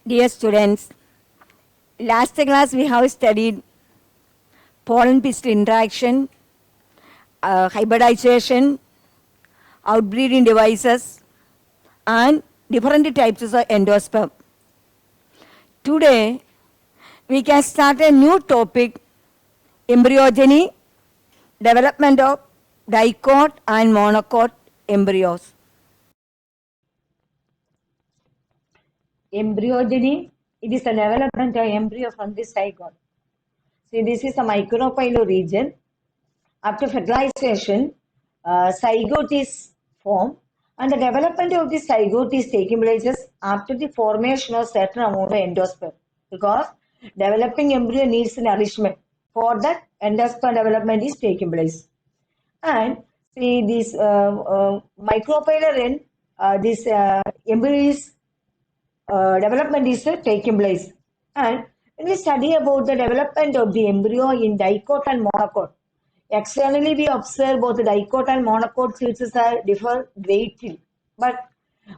Dear students, last class we have studied pollen pistil interaction, hybridization, outbreeding devices, and different types of endosperm. Today, we can start a new topic, embryogeny, development of dicot and monocot embryos. Embryogeny, it is the development of embryo from the zygote. See, this is the micropyle region. After fertilization, zygote is formed, and the development of the zygote is taking place after the formation of certain amount of endosperm. Because developing embryo needs nourishment. For that, endosperm development is taking place. And see, this micropyle end, this embryo is development is taking place. And when we study about the development of the embryo in dicot and monocot, externally we observe both the dicot and monocot features are differ greatly. But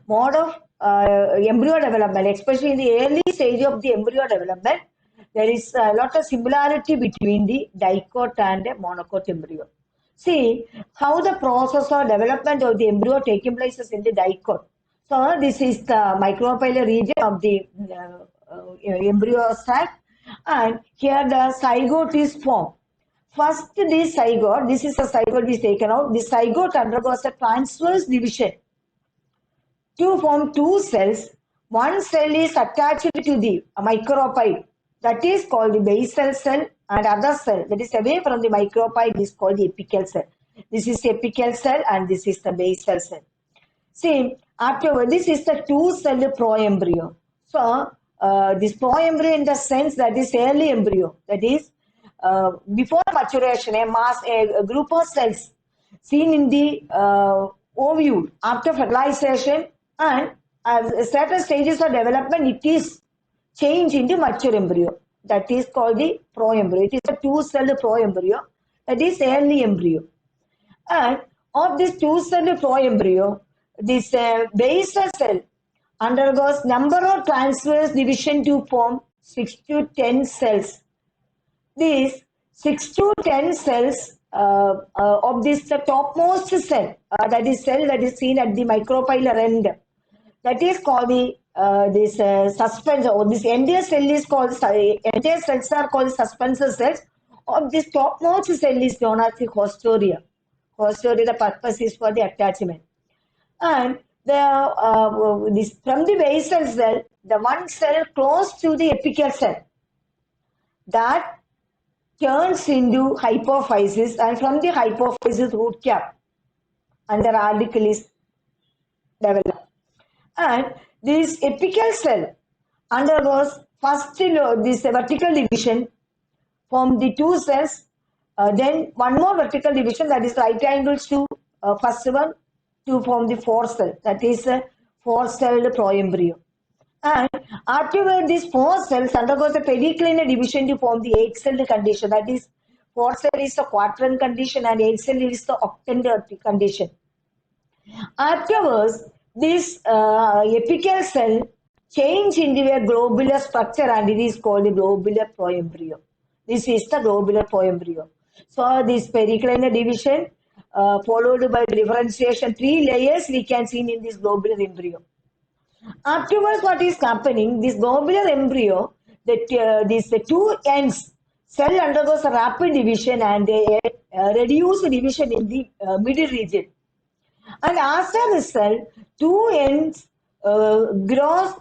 mode of embryo development, especially in the early stage of the embryo development, there is a lot of similarity between the dicot and the monocot embryo. See how the process of development of the embryo taking place in the dicot. So this is the micropyle region of the embryo sac, and here the zygote is formed. First, this zygote, this is the zygote is taken out. The zygote undergoes a transverse division to form two cells. One cell is attached to the micropyle, that is called the basal cell, and other cell that is away from the micropyle is called the apical cell. This is the apical cell and this is the basal cell. See, afterward, this is the two-celled proembryo. So, this proembryo in the sense that is early embryo, that is before maturation, a group of cells seen in the ovule after fertilization, and at certain stages of development, it is changed into mature embryo. That is called the proembryo. It is a two-celled proembryo, that is early embryo. And of this two-celled proembryo, this basal cell undergoes number of transverse division to form 6 to 10 cells. These 6 to 10 cells of this the topmost cell, that is cell that is seen at the micropylar end, that is called the this suspensor, or this entire cell is called, entire cells are called suspensor cells. Of this topmost cell is known as the haustoria. Haustoria, the purpose is for the attachment. And this from the basal cell, the one cell close to the apical cell, that turns into hypophysis, and from the hypophysis root cap and the radicle is developed. And this apical cell undergoes first this vertical division from the two cells, then one more vertical division, that is right angles to first one, to form the fourth cell, that is a four-celled proembryo. And afterward, these four cells undergoes a periclinial division to form the eight-celled condition, that is four cell is the quadrant condition and eight cell is the octant condition. Afterwards, this apical cell change into a globular structure and it is called a globular proembryo. This is the globular proembryo. So this periclinial division followed by differentiation, three layers we can see in this globular embryo. Afterwards, what is happening? This globular embryo, the two ends, cell undergoes a rapid division and they reduce division in the middle region. And as a result, two ends grows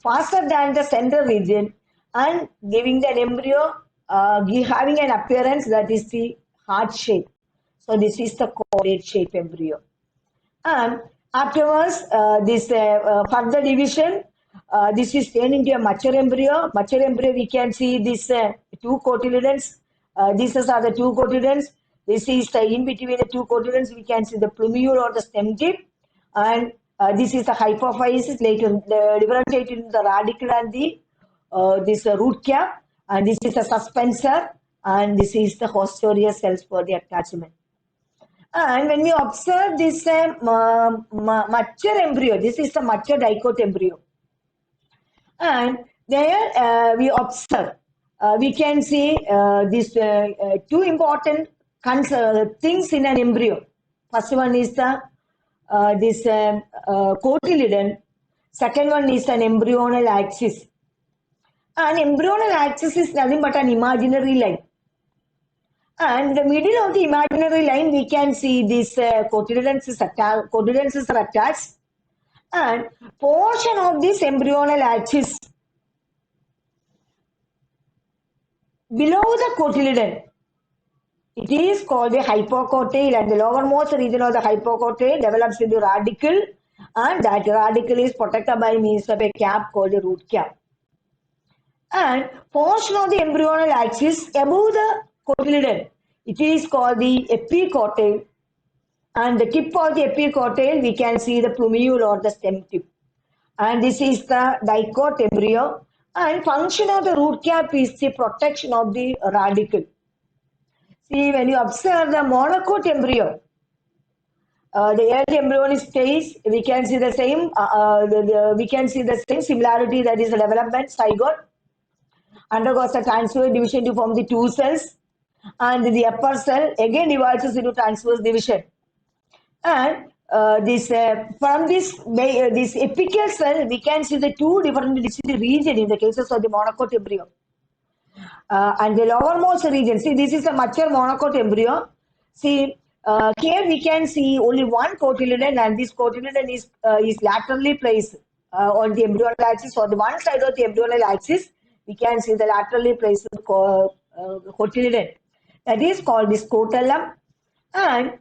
faster than the central region and giving the embryo having an appearance that is the heart shape. So this is the chordate shape embryo. And afterwards, this further division, this is turned into a mature embryo. Mature embryo, we can see this two cotyledons. These are the two cotyledons. This is the in between the two cotyledons. We can see the plumule or the stem tip, and this is the hypophysis. Later, differentiated into the radicle and the this root cap, and this is the suspensor, and this is the haustoria cells for the attachment. And when we observe this mature embryo, this is the mature dicot embryo. And there we observe, we can see these two important things in an embryo. First one is the this cotyledon. Second one is an embryonal axis. An embryonal axis is nothing but an imaginary line. And in the middle of the imaginary line, we can see this cotyledons are attached, and portion of this embryonal axis below the cotyledon, it is called the hypocotyl, and the lowermost region of the hypocotyl develops into radicle, and that radicle is protected by means of a cap called the root cap. And portion of the embryonal axis above the cotyledon, it is called the epicotyl, and the tip of the epicotyl we can see the plumule or the stem tip. And this is the dicot embryo, and function of the root cap is the protection of the radicle. See, when you observe the monocot embryo, the early embryonic stage, we can see the same. We can see the same similarity, that is the development zygote undergoes the transverse division to form the two cells, and the upper cell again divides into transverse division. And from this apical cell, we can see the two different distinct regions in the cases of the monocot embryo. And the lowermost region, see, this is a mature monocot embryo. See, here we can see only one cotyledon, and this cotyledon is laterally placed on the embryonal axis. On the one side of the embryonal axis, we can see the laterally placed cotyledon. That is called the scutellum. And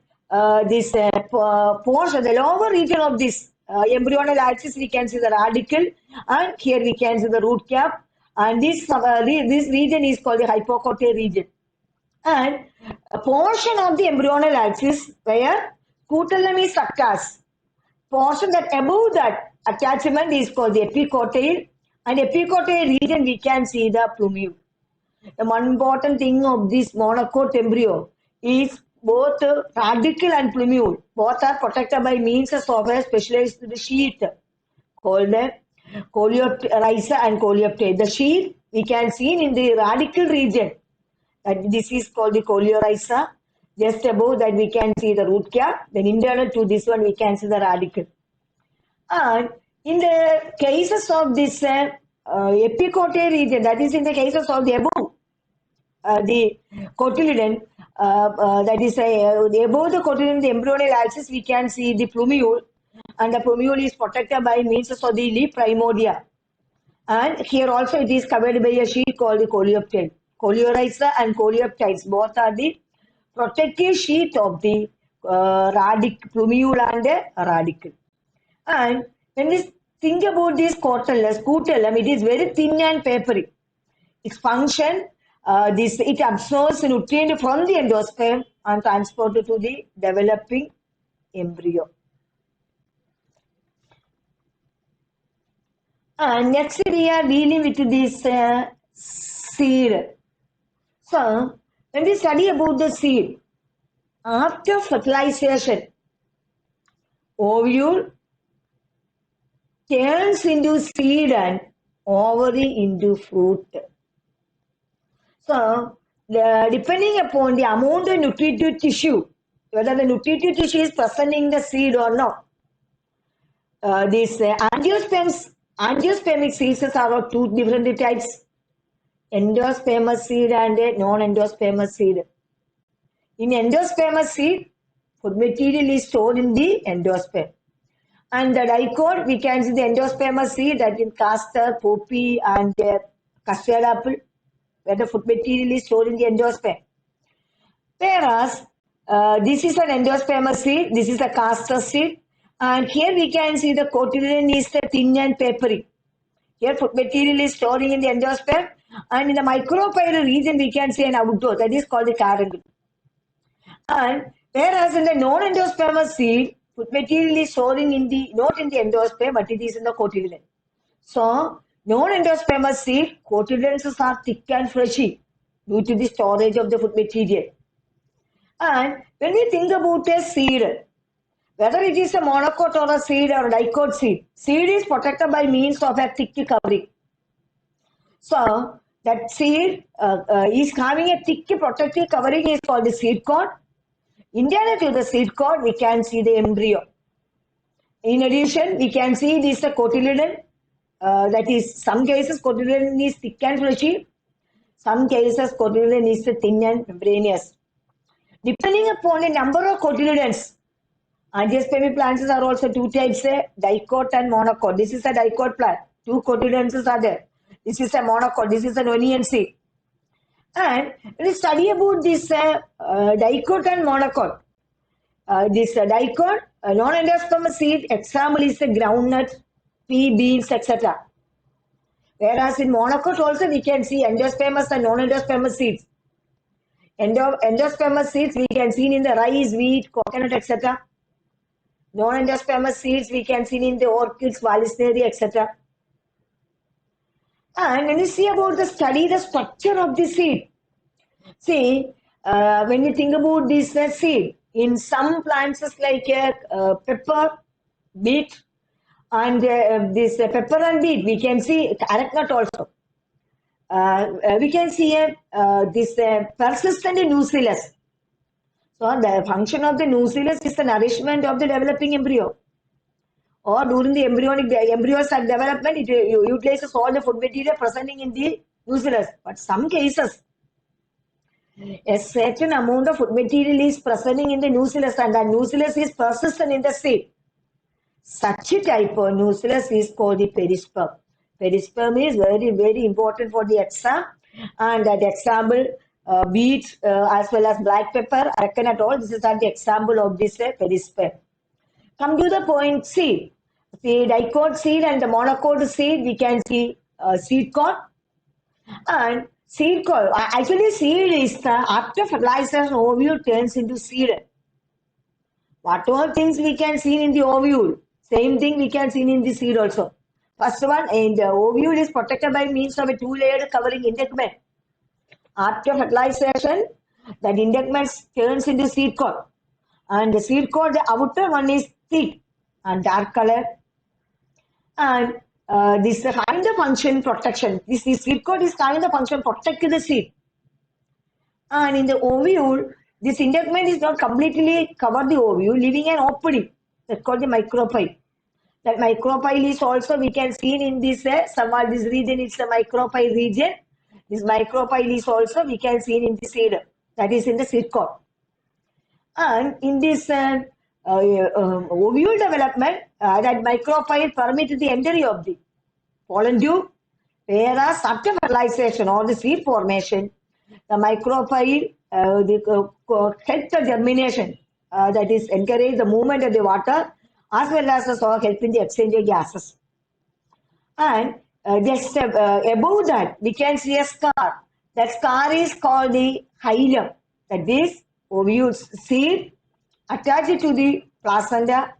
this portion, the lower region of this embryonal axis, we can see the radicle, and here we can see the root cap, and this region is called the hypocotyl region. And a portion of the embryonal axis where scutellum is attached, portion that above that attachment is called the epicotyl, and epicotyl region we can see the plumule. The one important thing of this monocot embryo is both radicle and plumule, both are protected by means of a specialized sheath called coleoptera and coleoptase. The sheath we can see in the radical region, this is called the coleorhiza. Just above that we can see the root cap, then internal to this one we can see the radicle. And in the cases of this epicotyl region, that is in the cases of the above the cotyledon, that is above the cotyledon, the embryonal axis, we can see the plumule, and the plumule is protected by means of the leaf primordia. And here also it is covered by a sheet called the coleoptile. Coleorhiza and coleoptiles, both are the protective sheet of the plumule and the radicle. And when we think about this scutellum, it is very thin and papery. Its function, it absorbs nutrient from the endosperm and transported to the developing embryo. And next we are dealing with this seed. So when we study about the seed, after fertilization, ovule turns into seed and ovary into fruit. So, depending upon the amount of nutritive tissue, whether the nutritive tissue is present in the seed or not, these angiospermic seeds are of two different types, endospermous seed and non-endospermous seed. In endospermous seed, food material is stored in the endosperm. And the dicot, we can see the endospermous seed, that in castor, poppy, and custard apple, where the food material is stored in the endosperm. Whereas this is an endospermous seed, this is a castor seed, and here we can see the cotyledon is thin and papery. Here food material is storing in the endosperm, and in the micropyle region we can see an outgrowth, that is called the caruncle. And whereas in the non-endospermous seed, food material is storing not in the endosperm, but it is in the cotyledon. So, non-endospermous seed, cotyledons are thick and fleshy due to the storage of the food material. And when we think about a seed, whether it is a monocot or a seed or a dicot seed, seed is protected by means of a thick covering. So that seed is having a thick protective covering is called the seed coat. Internal to the seed coat, we can see the embryo. In addition, we can see this cotyledon. That is, some cases cotyledon is thick and fleshy. Some cases cotyledon is thin and membranous. Depending upon the number of cotyledons, angiospermic plants are also two types, dicot and monocot. This is a dicot plant. Two cotyledons are there. This is a monocot. This is an onion seed. And when you study about this dicot and monocot, this dicot, non-endospermous seed, example is the groundnut, pea, beans, etc. Whereas in monocot also we can see endospermous and non-endospermous seeds. Endospermous seeds we can see in the rice, wheat, coconut, etc. Non-endospermous seeds we can see in the orchids, vallisneria, etc. And when you see about the study the structure of the seed, see when you think about this seed, in some plants like pepper, beet, and this pepper and beet, we can see arachidnut also. We can see this persistent nucellus. So the function of the nucellus is the nourishment of the developing embryo. Or during the embryo's development, it utilizes all the food material presenting in the nucellus. But some cases, a certain amount of food material is presenting in the nucellus and that nucellus is persistent in the seed. Such a type of nucellus is called the perisperm. Perisperm is very, very important for the exam. And that example, beet as well as black pepper, arachidnut, all this is the example of this perisperm. Come to the point seed. The dicot seed and the monocot seed, we can see seed coat. And seed coat, actually seed is the, after fertilization, ovule turns into seed. Whatever things we can see in the ovule, same thing we can see in the seed also. First one, in the ovule is protected by means of a two-layered covering indictment. After fertilization, that indictment turns into seed coat. And the seed coat, the outer one is thick and dark color. And this is having the function protection. This seed coat is having the function protect the seed. And in the ovule, this indictment is not completely cover the ovule, leaving an opening. That's called the micropyle. That micropyle is also we can see in this somewhat this region. It's a micropyle region. This micropyle is also we can see in the seed. That is in the seed coat. And in this ovule development, that micropyle permits the entry of the pollen tube. Whereas after fertilization or the seed formation, the micropyle help the germination. That is encourage the movement of the water as well as also help in the exchange of gases. And just above that, we can see a scar. That scar is called the hilum. That is ovule seed attached to the placenta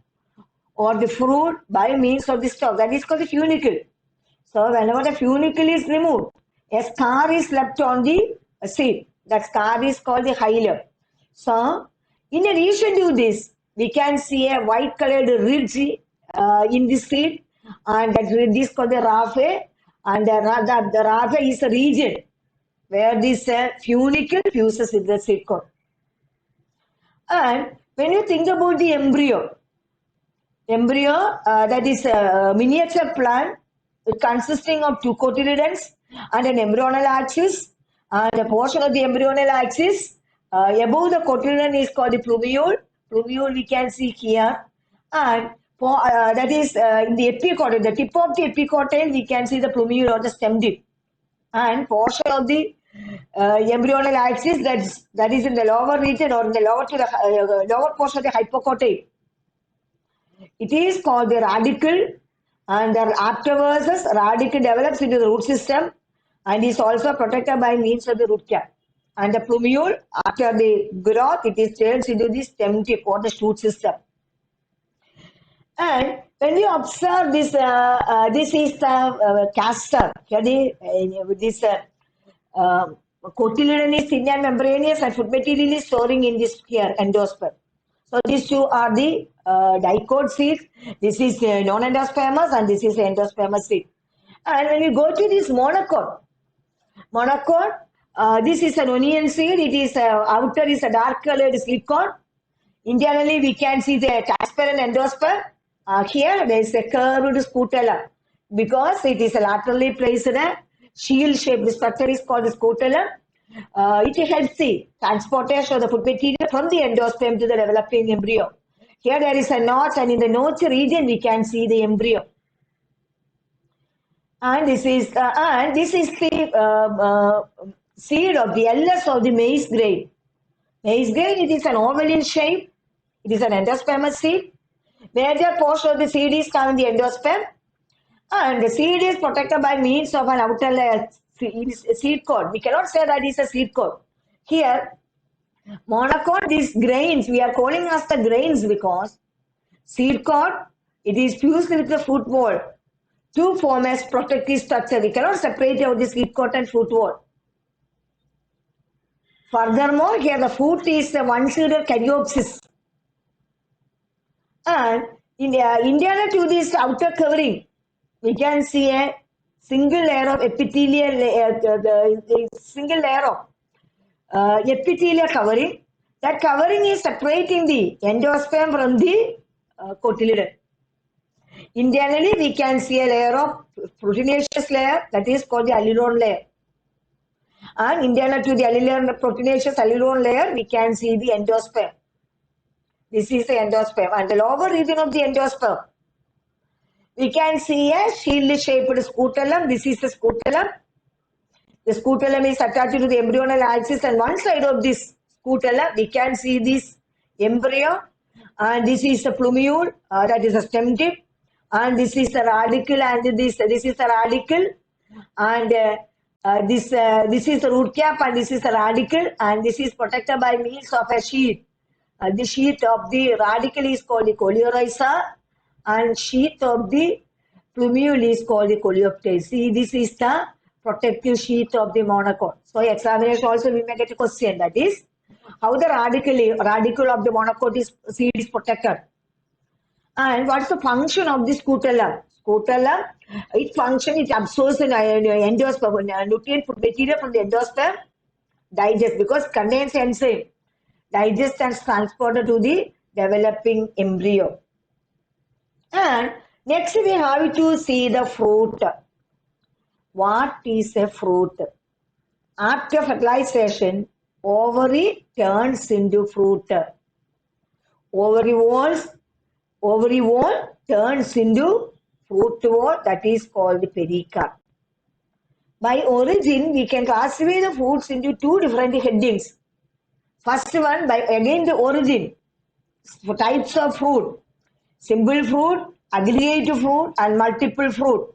or the fruit by means of the stalk. That is called the funicle. So whenever the funicle is removed, a scar is left on the seed. That scar is called the hilum. So in addition to this, we can see a white colored ridge in the seed, and that ridge is called the raphe, and the raphe is a region where this funicle fuses with the seed coat. And when you think about the embryo that is a miniature plant consisting of two cotyledons and an embryonal axis, and a portion of the embryonal axis above the cotyledon is called the plumule. Plumule we can see here, and that is in the epicotyle, the tip of the epicotyle we can see the plumule or the stem tip, and portion of the embryonal axis that is in the lower region or in the lower portion of the hypocotyl. It is called the radicle, and afterwards radicle develops into the root system and is also protected by means of the root cap. And the plumule, after the growth, it is turns into the stem tip or the shoot system. And when you observe this, this is the castor. This cotyledon is thin and membranous, and food material is storing in this here endosperm. So these two are the dicot seeds. This is non-endospermous and this is endospermous seed. And when you go to this monocot, Monocot, this is an onion seed. It is outer is a dark colored sweet corn. Internally, we can see the transparent endosperm. Here, there is a curved scutellum because it is laterally placed in a shield-shaped structure is called the scutellum. It helps the transportation of the food material from the endosperm to the developing embryo. Here, there is a notch, and in the notch region, we can see the embryo. And this is the seed of the LS of the maize grain. Maize grain, it is an oval in shape. It is an endospermous seed. Major portion of the seed is found in the endosperm. And the seed is protected by means of an outer layer seed coat. We cannot say that it is a seed coat. Here, monocot, these grains, we are calling as the grains because seed coat, it is fused with the fruit wall to form a protective structure. We cannot separate out the seed coat and fruit wall. Furthermore, here the fruit is the one-seeded caryopsis. And in internal to this outer covering, we can see a single layer of epithelial single layer of epithelial covering. That covering is separating the endosperm from the cotyledon. Internally, we can see a layer of proteinaceous layer that is called the aleurone layer. And internal to the proteinaceous aleurone layer, we can see the endosperm. This is the endosperm. And the lower region of the endosperm, we can see a shield-shaped scutellum. This is the scutellum. The scutellum is attached to the embryonal axis, and one side of this scutellum, we can see this embryo. And this is the plumule, that is a stem tip. And this is the radicle, and this is the radicle. And this is the root cap, and this is the radicle, and this is protected by means of a sheath. The sheath of the radicle is called the coleorhiza, and sheath of the plumule is called the coleoptile. See, this is the protective sheath of the monocot. So, examination also we may get a question, that is how the radicle of the monocot seed is protected. And what's the function of the scutellum? Scutellum, its function, it absorbs the endosperm, nutrient food material from the endosperm, digest because it contains enzyme, digest and transported to the developing embryo. And next we have to see the fruit. What is a fruit? After fertilization, ovary turns into fruit. Ovary wall turns into fruit wall, that is called pericarp. By origin, we can classify the fruits into two different headings. First one, by again the origin, types of fruit, simple fruit, aggregate fruit, and multiple fruit.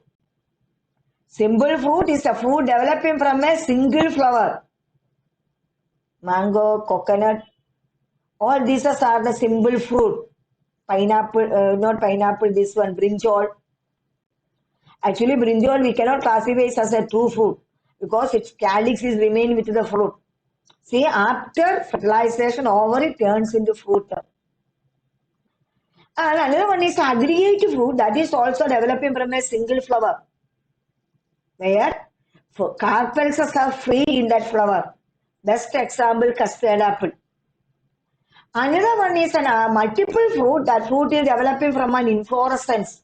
Simple fruit is a fruit developing from a single flower. Mango, coconut, all these are the simple fruit. Pineapple, not pineapple, this one, brinjal. Actually, brinjal we cannot classify as a true fruit because its calyx is remain with the fruit. See, after fertilization, ovary turns into fruit. And another one is aggregate fruit that is also developing from a single flower, where carpels are free in that flower. Best example, custard apple. Another one is a multiple fruit. That fruit is developing from an inflorescence.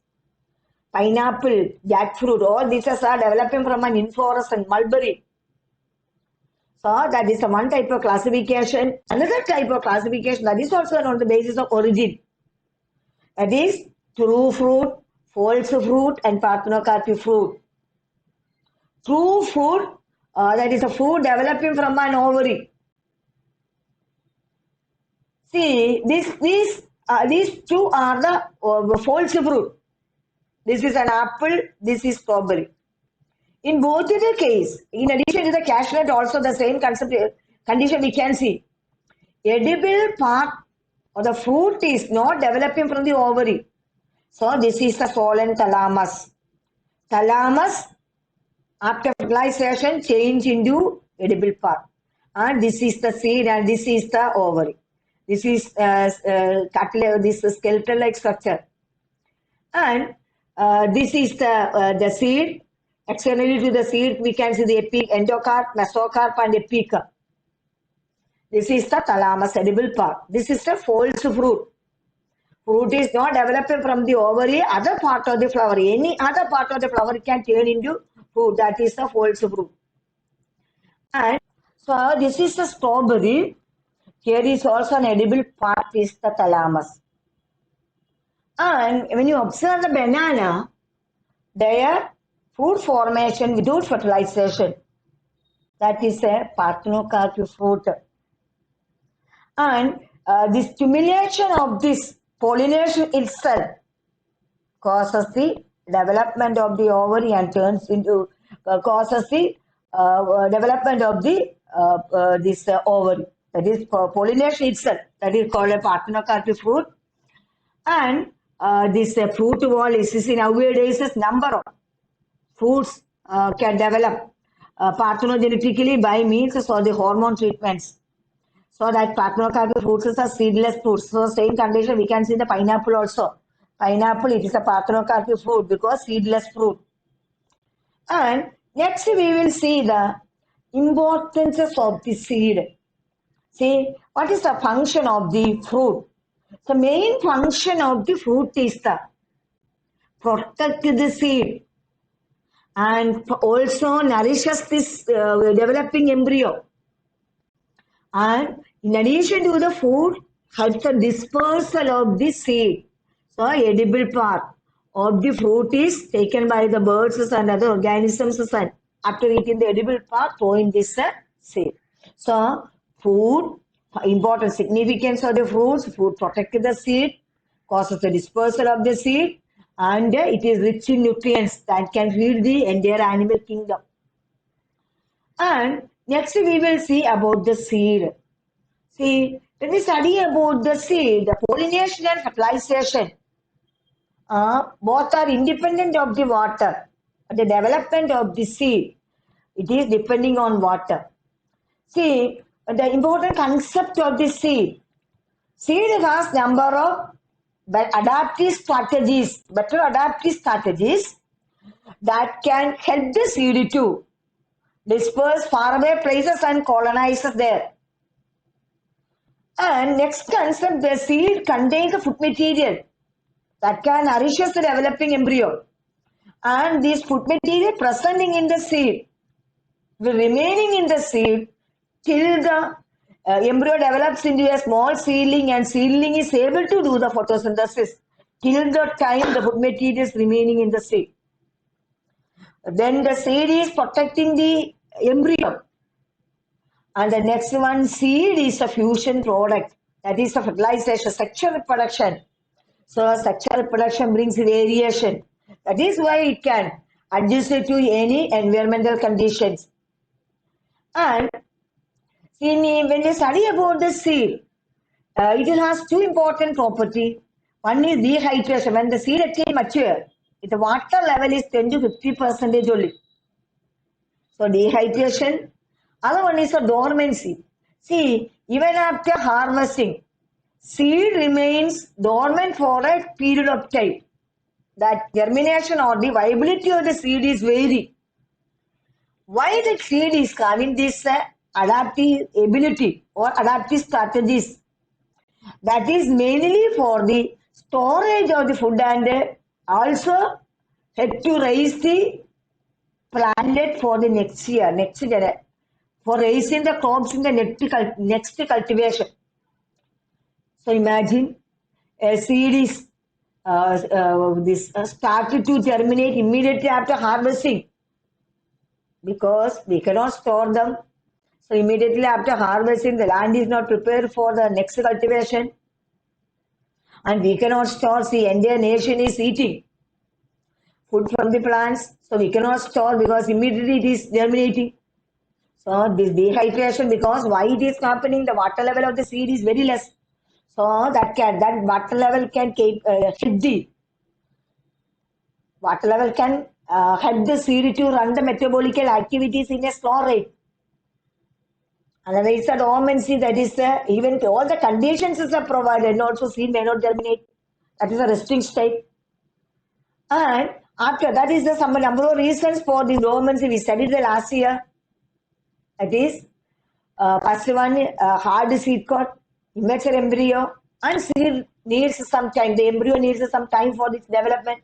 Pineapple, jackfruit, all these are developing from an inflorescence, mulberry. So that is one type of classification. Another type of classification that is also on the basis of origin. That is true fruit, false fruit, and parthenocarpic fruit. True fruit, that is a fruit developing from an ovary. See, these two are the false fruit. This is an apple, this is strawberry. In both the case, in addition to the cashew nut, also the same condition we can see. Edible part of the fruit is not developing from the ovary. So this is the solen thalamus. Thalamus, after fertilization, change into edible part. And this is the seed and this is the ovary. This is this skeletal-like structure. And this is the seed. Externally to the seed, we can see the endocarp, mesocarp, and epicarp. This is the thalamus, edible part. This is the false fruit. Fruit is not developed from the ovary, other part of the flower. Any other part of the flower can turn into fruit. That is the false fruit. And so this is the strawberry. Here is also an edible part is the thalamus. And when you observe the banana, their fruit formation without fertilization. That is a parthenocarp fruit. And the stimulation of this pollination itself causes the development of the ovary and turns into causes the development of the this ovary. That is pollination itself. That is called a parthenocarp fruit. And this fruit wall is nowadays is number of fruits can develop parthenogenetically by means of the hormone treatments. So that parthenocarp fruits are seedless fruits. So same condition we can see the pineapple also. Pineapple, it is a parthenocarp fruit because seedless fruit. And next we will see the importance of the seed. See, what is the function of the fruit? The main function of the fruit is the protect the seed and also nourishes this developing embryo. And in addition to the food, helps the dispersal of the seed. So, edible part of the fruit is taken by the birds and other organisms, and after eating the edible part, throwing this seed. So, food, important significance of the fruits, food protects the seed, causes the dispersal of the seed, and it is rich in nutrients that can feed the entire animal kingdom. And next we will see about the seed. See, when we study about the seed, the pollination and fertilization, both are independent of the water. The development of the seed, it is depending on water. See, the important concept of the seed. Seed has number of adaptive strategies, better adaptive strategies that can help the seed to disperse faraway places and colonize there. And next concept, the seed contains the food material that can nourish the developing embryo. And this food material presenting in the seed will remaining in the seed till the embryo develops into a small seedling, and seedling is able to do the photosynthesis till the time the food material is remaining in the seed. Then the seed is protecting the embryo. And the next one, seed is a fusion product. That is the fertilization, sexual reproduction. So sexual reproduction brings variation. That is why it can adjust to any environmental conditions. And when you study about the seed, it has two important properties. One is dehydration. When the seed actually mature, the water level is 10 to 50% only. So dehydration. Other one is a dormancy. See, even after harvesting, seed remains dormant for a period of time. That germination or the viability of the seed is varied. Why the seed is having this adaptive ability or adaptive strategies? That is mainly for the storage of the food and also help to raise the planted for the next year, for raising the crops in the next cultivation. So imagine a seed is started to germinate immediately after harvesting, because we cannot store them. So immediately after harvesting, the land is not prepared for the next cultivation, and we cannot store. The entire nation is eating food from the plants, so we cannot store because immediately it is germinating. So this dehydration, because why it is happening, the water level of the seed is very less. So that water level can help the water level can help the seed to run the metabolical activities in a slow rate. Another is a dormancy, that is even all the conditions are provided, and also seed may not germinate. That is a resting state. And After that is the some number of reasons for the dormancy we studied the last year. That is, first one, hard seed coat, immature embryo, and seed needs some time. The embryo needs some time for its development.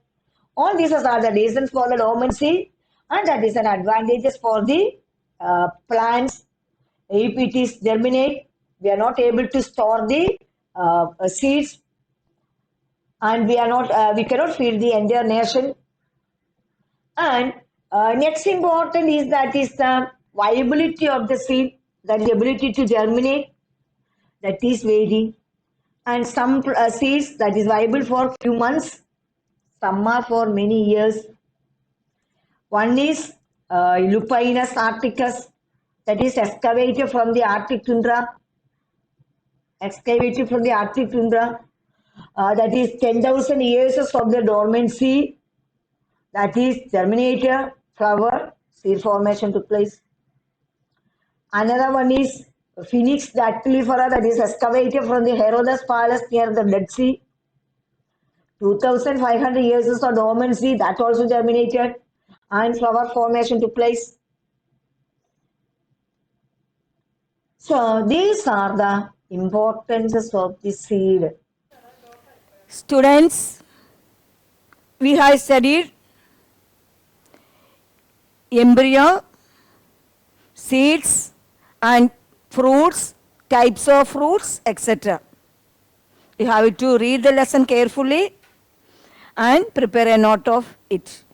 All these are the reasons for the dormancy, and that is an advantages for the plants. If it is germinate, we are not able to store the seeds, and we cannot feed the entire nation. And next important is that is the viability of the seed, that the ability to germinate, that is varying. And some seeds that is viable for few months, some are for many years. One is Lupinus arcticus, that is excavated from the Arctic tundra. Excavated from the Arctic tundra. That is 10,000 years of the dormancy. That is germinator, flower, seed formation took place. Another one is Phoenix dactylifera, that is excavated from the Herodes Palace near the Dead Sea. 2,500 years of dormancy, that also germinated, and flower formation took place. So these are the importances of the seed. Students, we have studied embryo, seeds and fruits, types of fruits, etc. You have to read the lesson carefully and prepare a note of it.